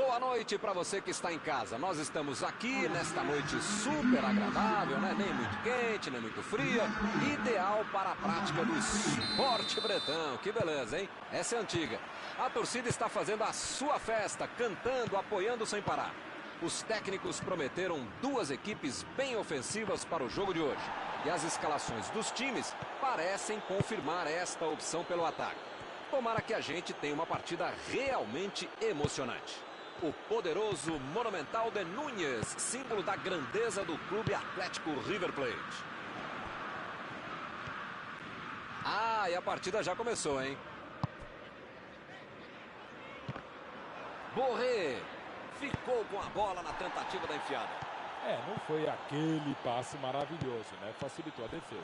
Boa noite para você que está em casa. Nós estamos aqui nesta noite super agradável, né? Nem muito quente, nem muito fria. Ideal para a prática do esporte bretão. Que beleza, hein? Essa é antiga. A torcida está fazendo a sua festa, cantando, apoiando sem parar. Os técnicos prometeram duas equipes bem ofensivas para o jogo de hoje. E as escalações dos times parecem confirmar esta opção pelo ataque. Tomara que a gente tenha uma partida realmente emocionante. O poderoso Monumental de Núñez, símbolo da grandeza do Clube Atlético River Plate. Ah, e a partida já começou, hein? Borré ficou com a bola na tentativa da enfiada. Não foi aquele passe maravilhoso, né? Facilitou a defesa.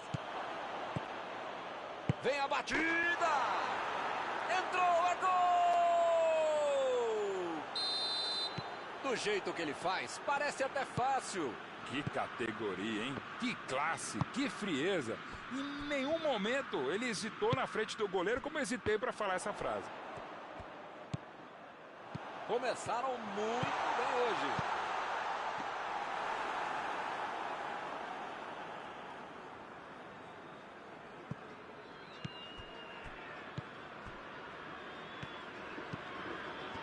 Vem a batida! Entrou, é gol! Do jeito que ele faz, parece até fácil. Que categoria, hein? Que classe, que frieza. Em nenhum momento ele hesitou na frente do goleiro, como eu hesitei para falar essa frase. Começaram muito bem hoje.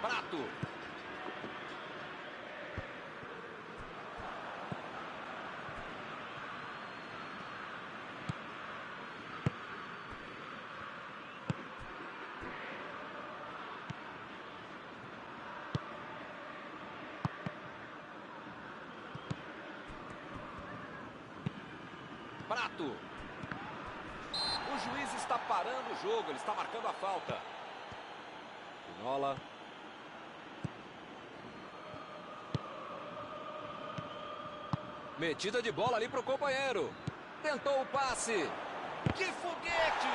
Prato. Prato. O juiz está parando o jogo, ele está marcando a falta. Pinola. Metida de bola ali para o companheiro. Tentou o passe. Que foguete!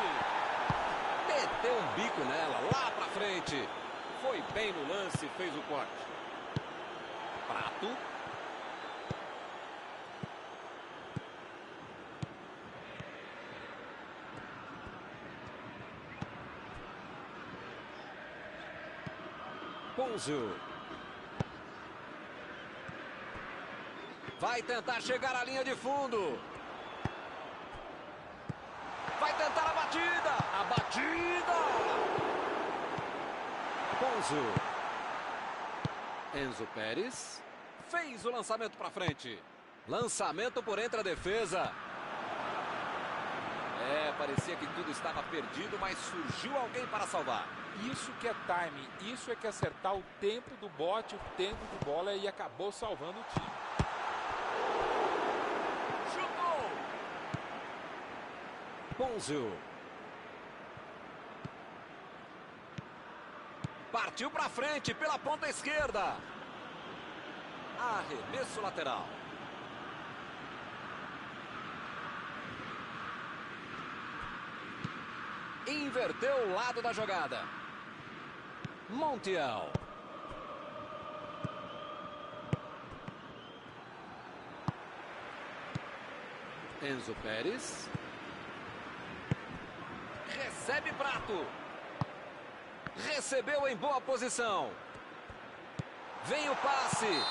Meteu um bico nela, lá para frente. Foi bem no lance, fez o corte. Prato. Ponzio. Vai tentar chegar à linha de fundo. Vai tentar a batida. A batida. Ponzio. Enzo Pérez. Fez o lançamento para frente. Lançamento por entre a defesa. Parecia que tudo estava perdido, mas surgiu alguém para salvar. Isso que é timing, isso é que é acertar o tempo do bote, o tempo de bola e acabou salvando o time. Chutou! Ponzio. Partiu para frente pela ponta esquerda. Arremesso lateral. Inverteu o lado da jogada. Montiel. Enzo Pérez. Recebe Prato. Recebeu em boa posição. Vem o passe.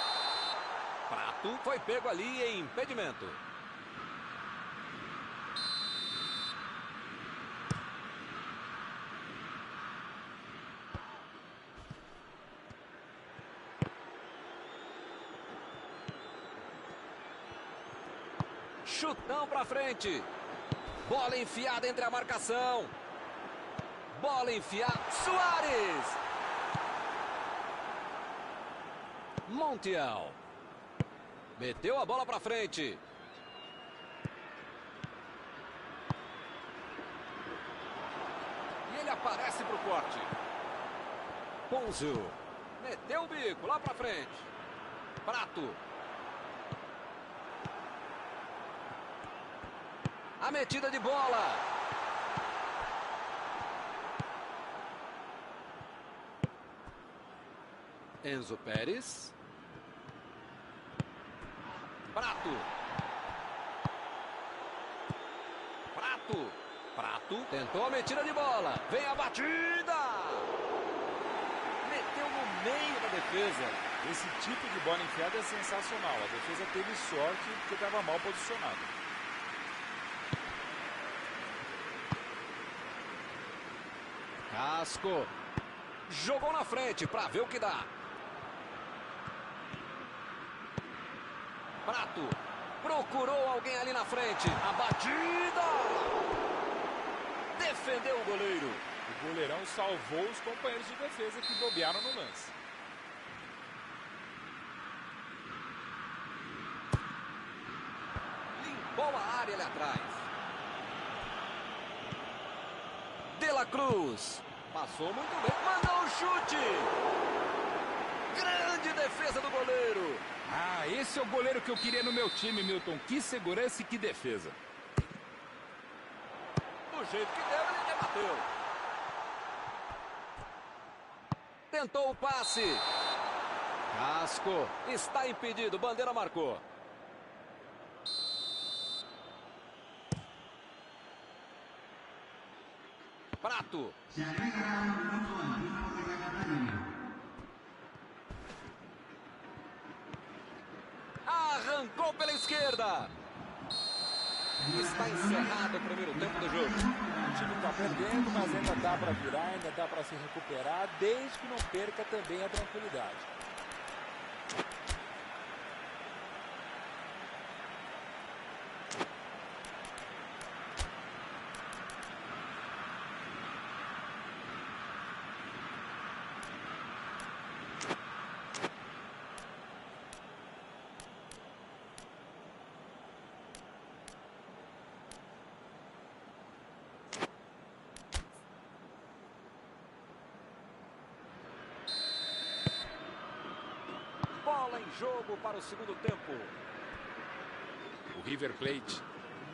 Prato foi pego ali em impedimento. Chutão pra frente. Bola enfiada entre a marcação. Bola enfiada. Suárez. Montiel. Meteu a bola pra frente. E ele aparece pro corte. Ponzio. Meteu o bico lá pra frente. Prato. A metida de bola. Enzo Pérez. Prato. Tentou a metida de bola. Vem a batida. Meteu no meio da defesa. Esse tipo de bola enfiada é sensacional. A defesa teve sorte porque estava mal posicionado. Casco. Jogou na frente para ver o que dá. Prato. Procurou alguém ali na frente. A batida. Defendeu o goleiro. O goleirão salvou os companheiros de defesa que bobearam no lance. Limpou a área ali atrás. De La Cruz. Passou muito bem. Mandou um chute. Grande defesa do goleiro. Ah, esse é o goleiro que eu queria no meu time, Milton. Que segurança e que defesa. Do jeito que deu, ele rebateu. Tentou o passe. Casco. Está impedido. Bandeira marcou. Prato. Arrancou pela esquerda. Está encerrado o primeiro tempo do jogo. O time está perdendo, mas ainda dá para virar, ainda dá para se recuperar, desde que não perca também a tranquilidade. Bola em jogo para o segundo tempo. O River Plate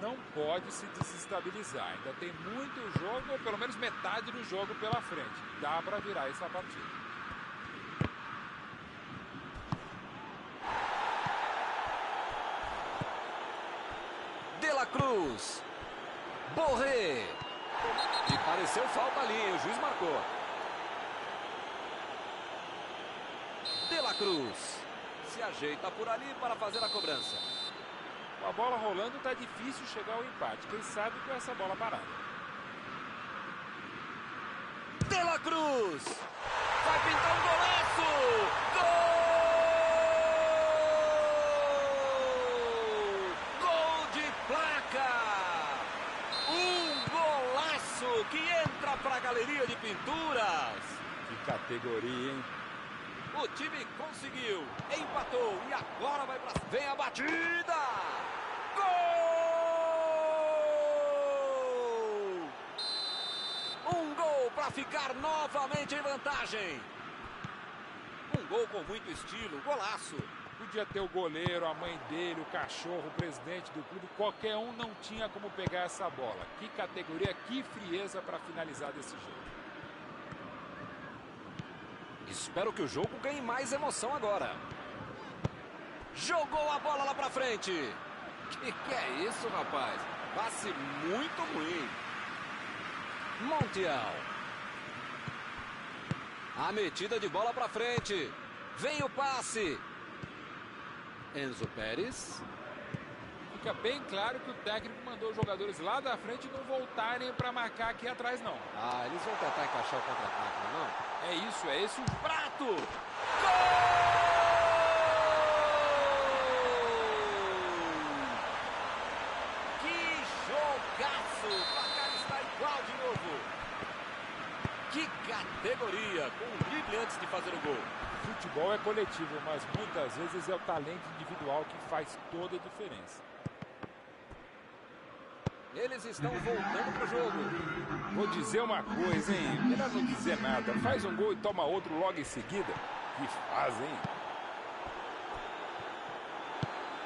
não pode se desestabilizar. Ainda tem muito jogo, ou pelo menos metade do jogo pela frente. Dá para virar essa partida. De La Cruz. Borré. E pareceu falta ali, o juiz marcou. De La Cruz. Se ajeita por ali para fazer a cobrança. Com a bola rolando, está difícil chegar ao empate. Quem sabe com essa bola parada. De La Cruz. Vai pintar um golaço. Gol! Gol de placa. Um golaço que entra para a galeria de pinturas. Que categoria, hein? O time conseguiu, empatou e agora vai para... Vem a batida! Gol! Um gol para ficar novamente em vantagem. Um gol com muito estilo, golaço. Podia ter o goleiro, a mãe dele, o cachorro, o presidente do clube. Qualquer um não tinha como pegar essa bola. Que categoria, que frieza para finalizar desse jeito. Espero que o jogo ganhe mais emoção agora. Jogou a bola lá pra frente. Que é isso, rapaz? Passe muito ruim. Montiel. A metida de bola pra frente. Vem o passe. Enzo Pérez. Fica bem claro que o técnico mandou os jogadores lá da frente não voltarem para marcar aqui atrás, não. Ah, eles vão tentar encaixar o contra-ataque, não? É isso, é esse o Prato! Gol! Que jogaço! O placar está igual de novo. Que categoria! Com um drible antes de fazer o gol. Futebol é coletivo, mas muitas vezes é o talento individual que faz toda a diferença. Eles estão voltando pro jogo. Vou dizer uma coisa, hein? Melhor não dizer nada. Faz um gol e toma outro logo em seguida. Que faz, hein?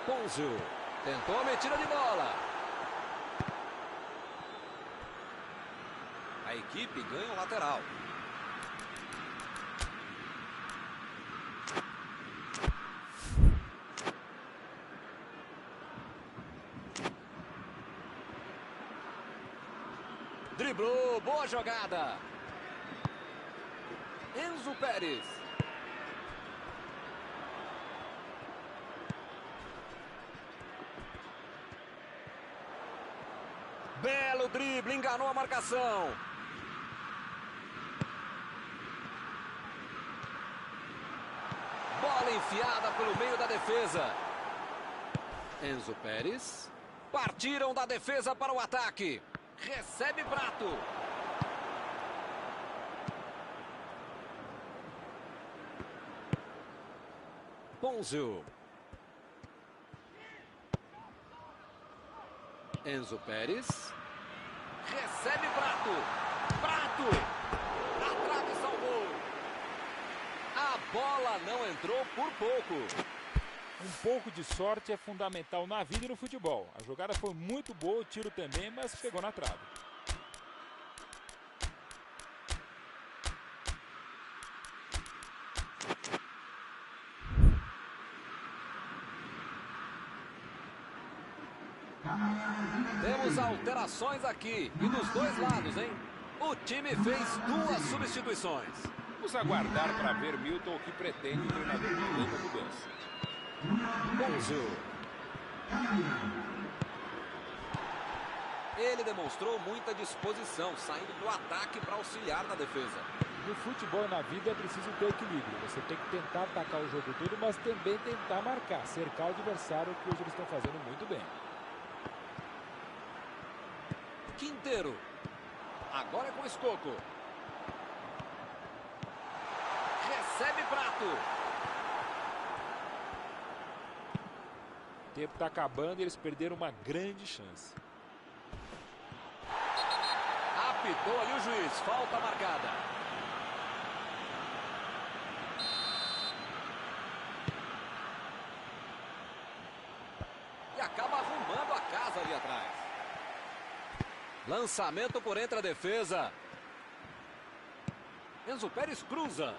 Ponzio tentou a metida de bola. A equipe ganha o lateral. Driblou, boa jogada. Enzo Pérez. Belo drible, enganou a marcação. Bola enfiada pelo meio da defesa. Enzo Pérez. Partiram da defesa para o ataque. Recebe Prato. Ponzio. Enzo Pérez. Recebe Prato. Prato. A trave salvou. A bola não entrou por pouco. Um pouco de sorte é fundamental na vida e no futebol. A jogada foi muito boa, o tiro também, mas pegou na trave. Temos alterações aqui e dos dois lados, hein? O time fez 2 substituições. Vamos aguardar para ver Milton o que pretende o treinador de a mudança. Ponzio. Ele demonstrou muita disposição, saindo do ataque para auxiliar na defesa. No futebol e na vida é preciso ter equilíbrio. Você tem que tentar atacar o jogo todo, mas também tentar marcar, cercar o adversário, que hoje eles estão fazendo muito bem. Quinteiro. Agora é com Escoco. Recebe Prato. O tempo está acabando e eles perderam uma grande chance. Apitou ali o juiz. Falta marcada. E acaba arrumando a casa ali atrás. Lançamento por entre a defesa. Enzo Pérez cruza.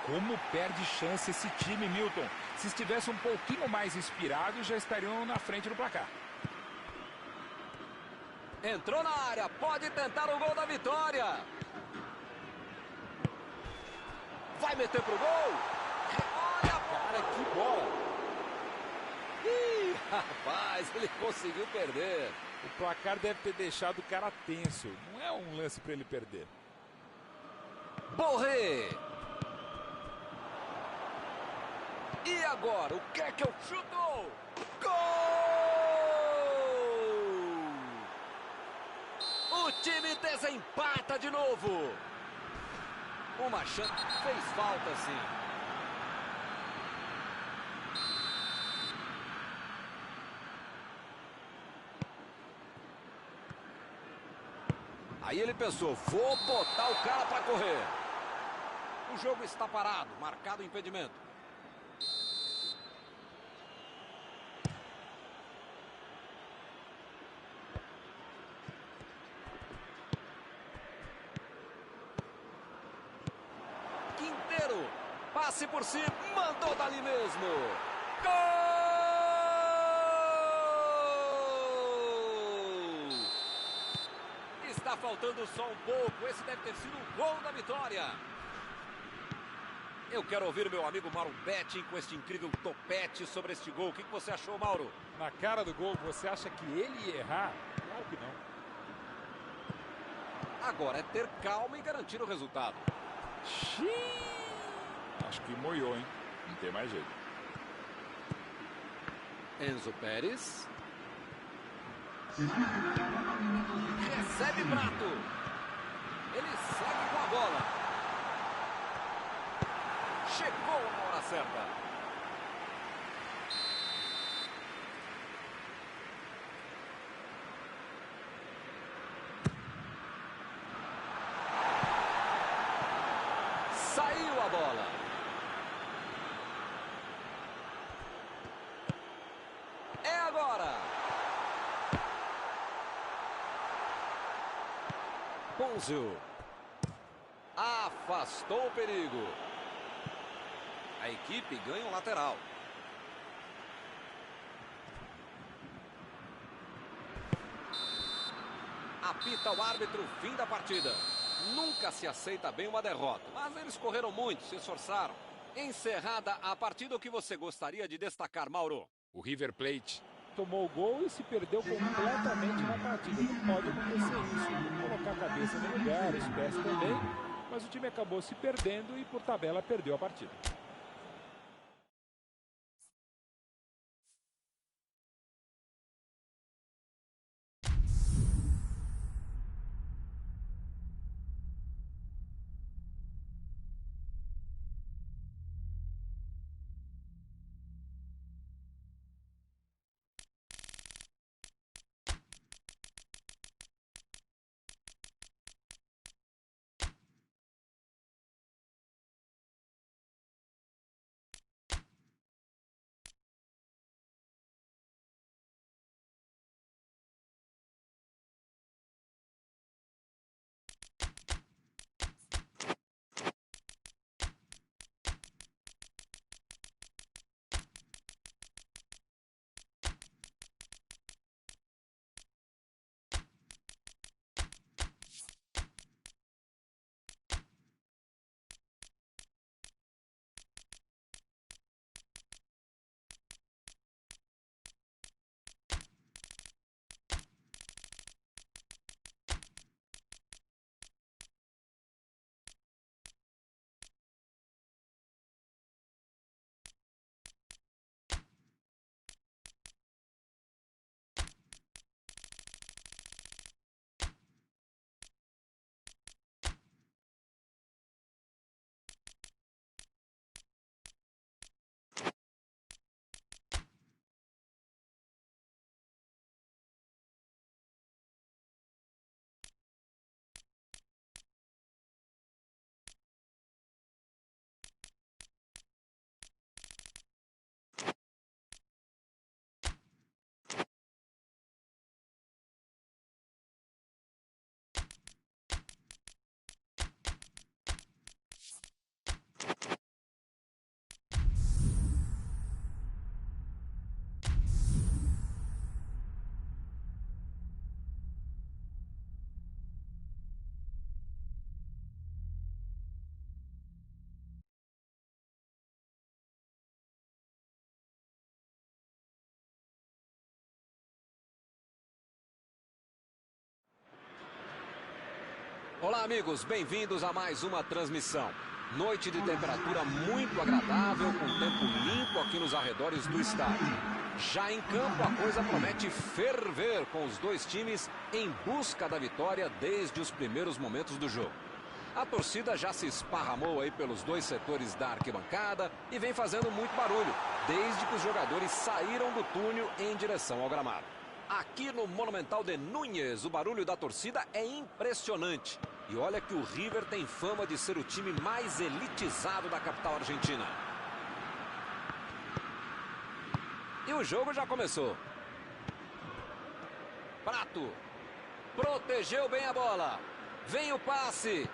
Como perde chance esse time, Milton. Se estivesse um pouquinho mais inspirado, já estariam na frente do placar. Entrou na área, pode tentar o gol da vitória. Vai meter pro gol. Olha a Cara, que bola! Ih, rapaz, ele conseguiu perder. O placar deve ter deixado o cara tenso. Não é um lance para ele perder. Borré. E agora, o que é que eu chuto? Gol! O time desempata de novo. Uma chance, fez falta sim. Aí ele pensou, vou botar o cara para correr. O jogo está parado, marcado o impedimento. Quinteiro, passe por cima, mandou dali mesmo. Gol! Está faltando só um pouco, esse deve ter sido o gol da vitória. Eu quero ouvir o meu amigo Mauro Betting com este incrível topete sobre este gol. O que você achou, Mauro? Na cara do gol, você acha que ele ia errar? Claro que não. Agora é ter calma e garantir o resultado. Acho que moiou, hein? Não tem mais jeito. Enzo Pérez. Recebe Prato. Ele segue com a bola. Chegou na hora certa. Saiu a bola. É agora. Ponzio. Afastou o perigo. A equipe ganha um lateral. Apita o árbitro, fim da partida. Nunca se aceita bem uma derrota, mas eles correram muito, se esforçaram. Encerrada a partida, o que você gostaria de destacar, Mauro? O River Plate tomou o gol e se perdeu completamente na partida. Não pode acontecer isso. Tem que colocar a cabeça no lugar, os pés também. Mas o time acabou se perdendo e, por tabela, perdeu a partida. Olá, amigos, bem-vindos a mais uma transmissão. Noite de temperatura muito agradável, com tempo limpo aqui nos arredores do estádio. Já em campo, a coisa promete ferver, com os dois times em busca da vitória desde os primeiros momentos do jogo. A torcida já se esparramou aí pelos dois setores da arquibancada e vem fazendo muito barulho, desde que os jogadores saíram do túnel em direção ao gramado. Aqui no Monumental de Núñez, o barulho da torcida é impressionante. E olha que o River tem fama de ser o time mais elitizado da capital argentina. E o jogo já começou. Prato. Protegeu bem a bola. Vem o passe.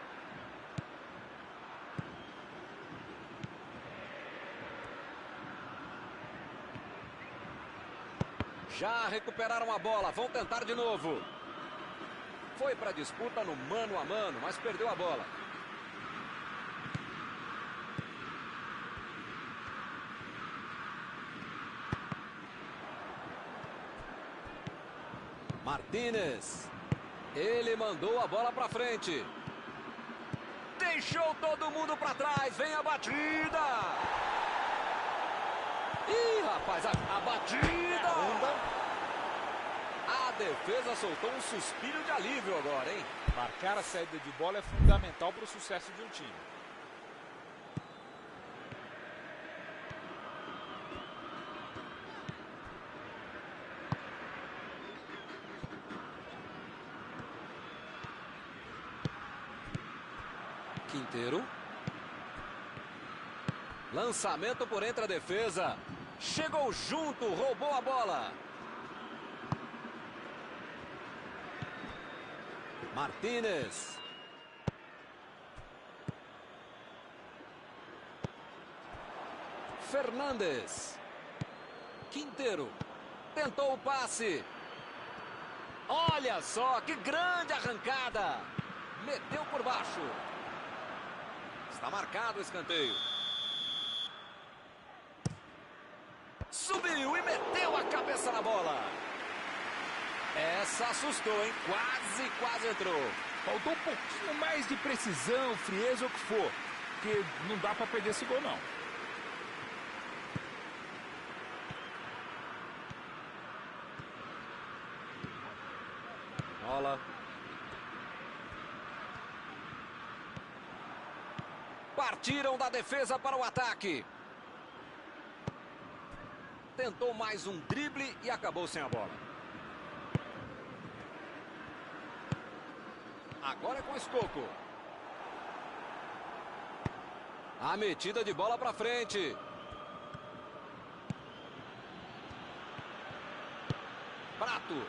Já recuperaram a bola, vão tentar de novo. Foi para a disputa no mano a mano, mas perdeu a bola. Martínez. Ele mandou a bola para frente. Deixou todo mundo para trás, vem a batida. Ih, rapaz, a batida! A defesa soltou um suspiro de alívio agora, hein? Marcar a saída de bola é fundamental para o sucesso de um time. Quinteiro. Lançamento por entre a defesa. Chegou junto, roubou a bola. Martínez. Fernandes. Quinteiro. Tentou o passe. Olha só, que grande arrancada. Meteu por baixo. Está marcado o escanteio. Subiu e meteu a cabeça na bola. Essa assustou, hein? Quase entrou. Faltou um pouquinho mais de precisão, frieza ou o que for. Porque não dá para perder esse gol, não. Bola. Partiram da defesa para o ataque. Tentou mais um drible e acabou sem a bola. Agora é com o Escoco. A metida de bola para frente. Prato.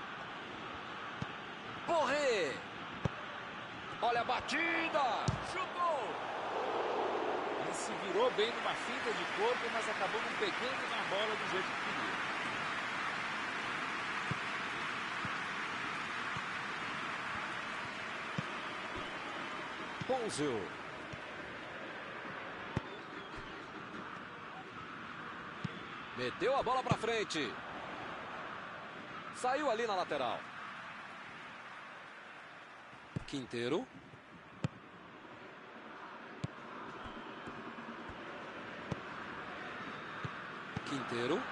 Borré. Olha a batida. Chutou. Ele se virou bem numa finta de corpo, mas acabou não pegando na bola do jeito que queria. Ponzio. Meteu a bola para frente. Saiu ali na lateral. Quinteiro. Quinteiro.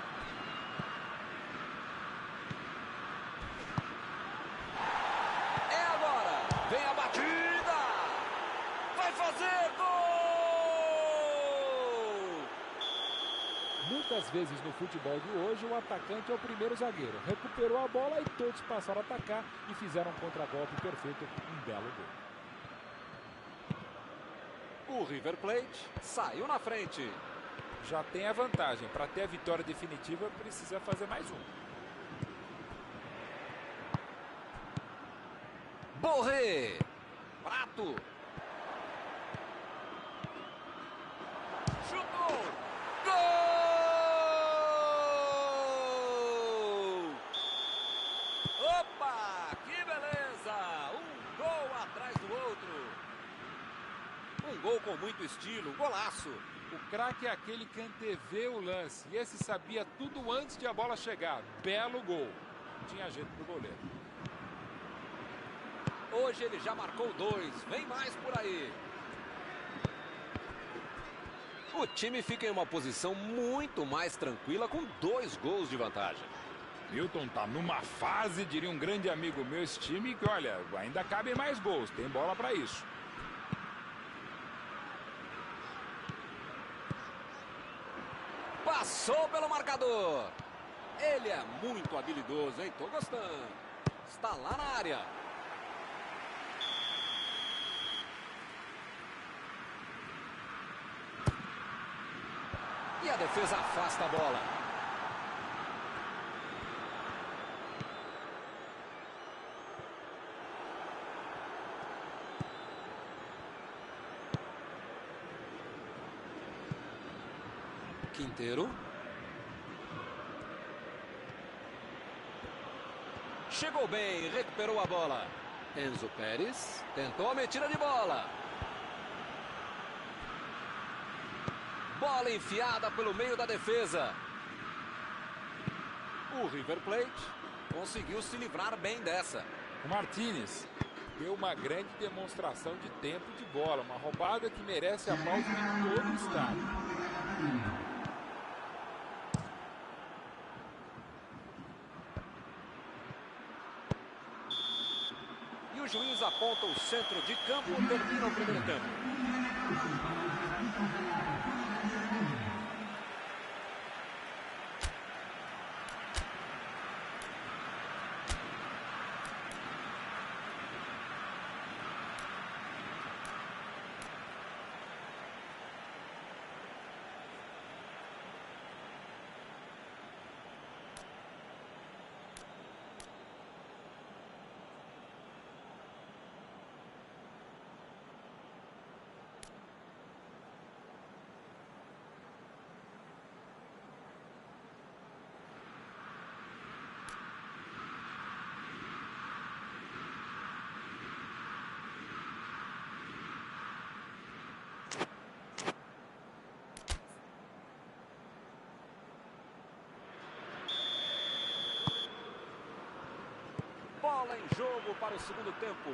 É agora. Vem a batida. Vai fazer gol! Muitas vezes no futebol de hoje, o atacante é o primeiro zagueiro. Recuperou a bola e todos passaram a atacar e fizeram um contragolpe perfeito, um belo gol. O River Plate saiu na frente. Já tem a vantagem. Para ter a vitória definitiva, precisa fazer mais um. Borré. Prato. Chutou. Gol! Opa! Que beleza! Um gol atrás do outro. Um gol com muito estilo. Golaço. O craque é aquele que antevê o lance. E esse sabia tudo antes de a bola chegar. Belo gol. Tinha jeito pro goleiro. Hoje ele já marcou 2. Vem mais por aí. O time fica em uma posição muito mais tranquila com 2 gols de vantagem. Milton tá numa fase, diria um grande amigo meu, esse time que, olha, ainda cabem mais gols. Tem bola para isso. Passou pelo marcador. Ele é muito habilidoso, hein? Tô gostando. Está lá na área. E a defesa afasta a bola. Quinteiro. Chegou bem, recuperou a bola. Enzo Pérez tentou a metida de bola. Bola enfiada pelo meio da defesa. O River Plate conseguiu se livrar bem dessa. O Martínez deu uma grande demonstração de tempo de bola. Uma roubada que merece aplauso de todo o estádio. E o juiz aponta o centro de campo, termina o primeiro tempo. Bola em jogo para o segundo tempo.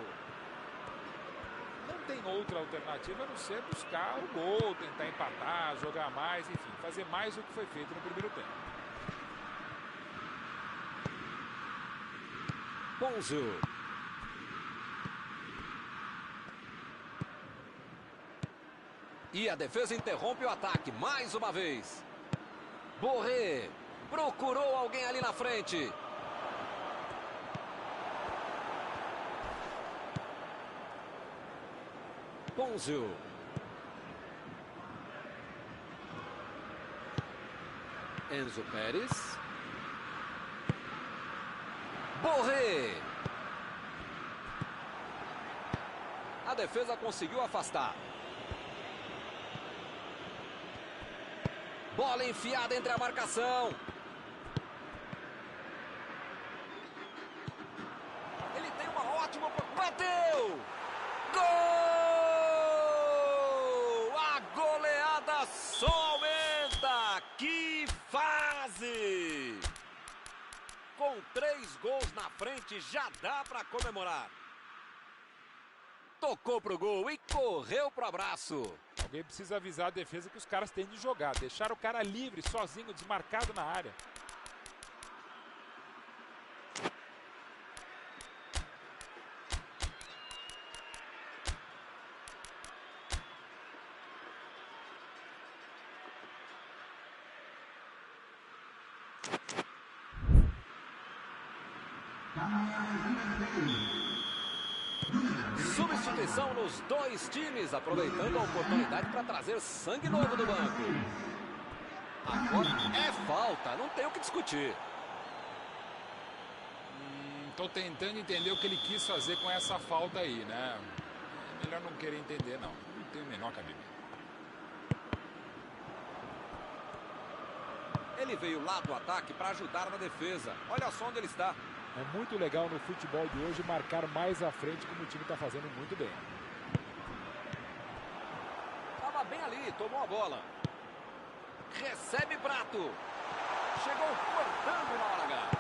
Não tem outra alternativa a não ser buscar o gol, tentar empatar, jogar mais, enfim, fazer mais do que foi feito no primeiro tempo. Ponzio. E a defesa interrompe o ataque mais uma vez. Borré procurou alguém ali na frente. Ponzio. Enzo Pérez. Borré. A defesa conseguiu afastar. Bola enfiada entre a marcação. Ele tem uma ótima... Bateu! Gol! A goleada só aumenta! Que fase! Com 3 gols na frente, já dá para comemorar. Tocou pro gol e correu pro abraço. Alguém precisa avisar a defesa que os caras têm de jogar. Deixar o cara livre, sozinho, desmarcado na área. Substituição nos 2 times, aproveitando a oportunidade para trazer sangue novo do banco. Agora é falta, não tem o que discutir. Tô tentando entender o que ele quis fazer com essa falta aí, né? É melhor não querer entender, não. Não tem o menor cabimento. Ele veio lá do ataque para ajudar na defesa. Olha só onde ele está. É muito legal no futebol de hoje marcar mais à frente, como o time está fazendo muito bem. Estava bem ali, tomou a bola. Recebe Prato. Chegou cortando na hora H.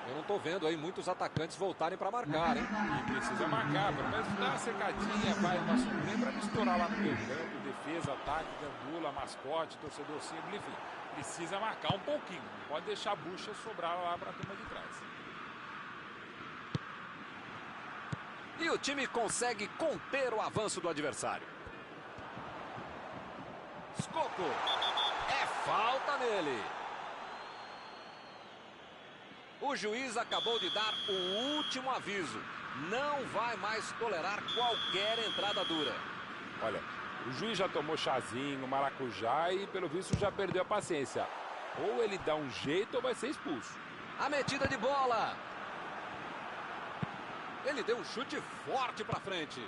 Eu não estou vendo aí muitos atacantes voltarem para marcar, hein? E precisa marcar, pelo menos dar uma secadinha, vai uma surpresa para não estourar lá no meio campo, defesa, ataque, gandula, mascote, torcedor símbolo, enfim. Precisa marcar um pouquinho, não pode deixar a bucha sobrar lá para a turma de trás. E o time consegue conter o avanço do adversário. Scocco. É falta nele. O juiz acabou de dar o último aviso. Não vai mais tolerar qualquer entrada dura. Olha, o juiz já tomou chazinho, maracujá e pelo visto já perdeu a paciência. Ou ele dá um jeito ou vai ser expulso. A metida de bola. Ele deu um chute forte para frente.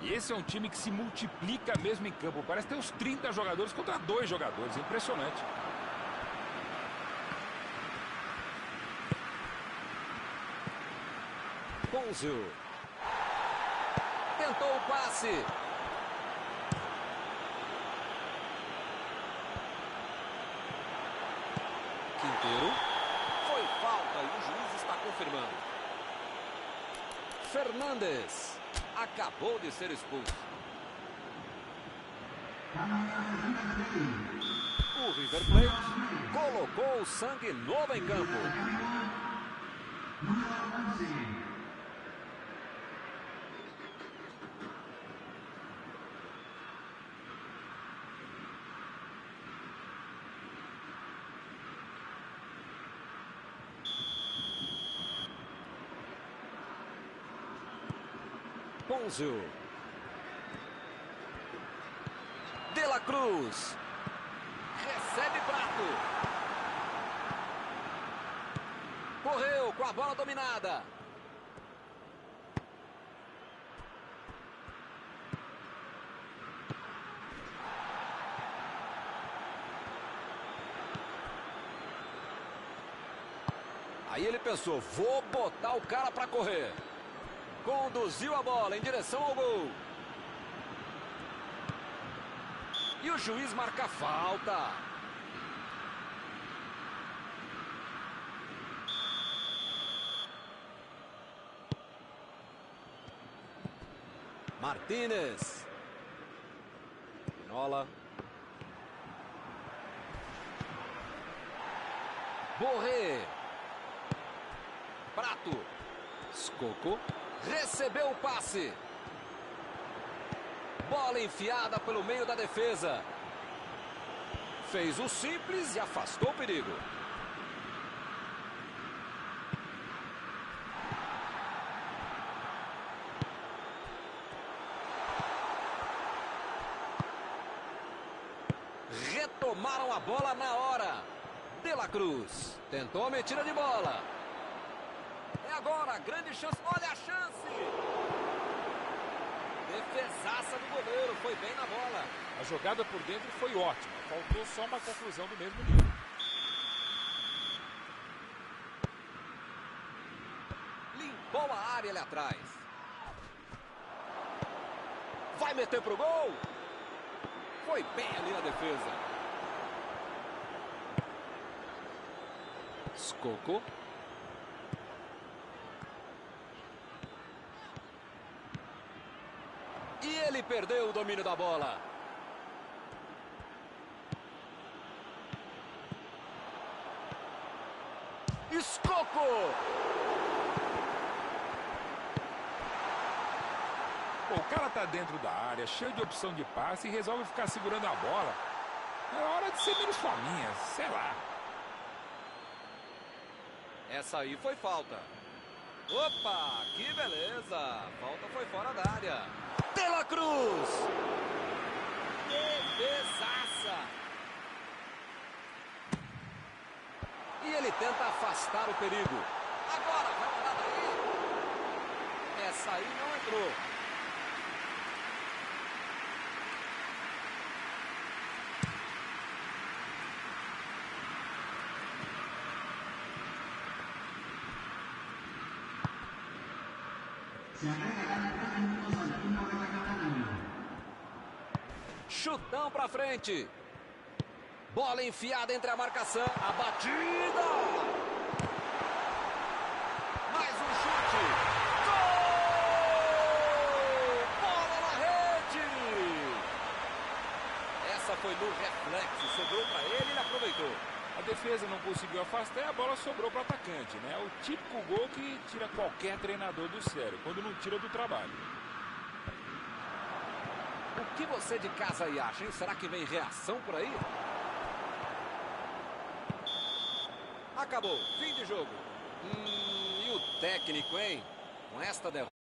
E esse é um time que se multiplica mesmo em campo. Parece ter uns 30 jogadores contra 2 jogadores. Impressionante. Ponzio. Tentou o passe. Quinteiro. Foi falta e o juiz está confirmando. Fernandes. Acabou de ser expulso. O River Plate colocou o sangue novo em campo. Ponzio. De la Cruz. Recebe Prato. Correu com a bola dominada. Aí ele pensou, vou botar o cara para correr. Conduziu a bola em direção ao gol. E o juiz marca falta. Martínez. Nola. Borré. Prato. Scocco. Recebeu o passe. Bola enfiada pelo meio da defesa. Fez o simples e afastou o perigo. Retomaram a bola na hora. De la Cruz. Tentou a metida de bola. É agora, grande chance. Olha a chance. Defesaça do goleiro. Foi bem na bola. A jogada por dentro foi ótima. Faltou só uma conclusão do mesmo nível. Limpou a área ali atrás. Vai meter pro gol. Foi bem ali na defesa. Scocco. E ele perdeu o domínio da bola. Scocco. Pô, o cara tá dentro da área, cheio de opção de passe e resolve ficar segurando a bola. É hora de ser menos fominha, sei lá. Essa aí foi falta. Opa, que beleza. A falta foi fora da área. De la Cruz. Defesaça. E ele tenta afastar o perigo. Agora, vai mandar daí. Essa aí não entrou. Chutão pra frente. Bola enfiada entre a marcação. A batida. Mais um chute. Gol! Bola na rede. Essa foi no reflexo. Sobrou pra ele e ele aproveitou. A defesa não conseguiu afastar e a bola sobrou para o atacante, né? O típico gol que tira qualquer treinador do sério, quando não tira do trabalho. O que você de casa aí acha, hein? Será que vem reação por aí? Acabou, fim de jogo. E o técnico, hein? Com esta derrota.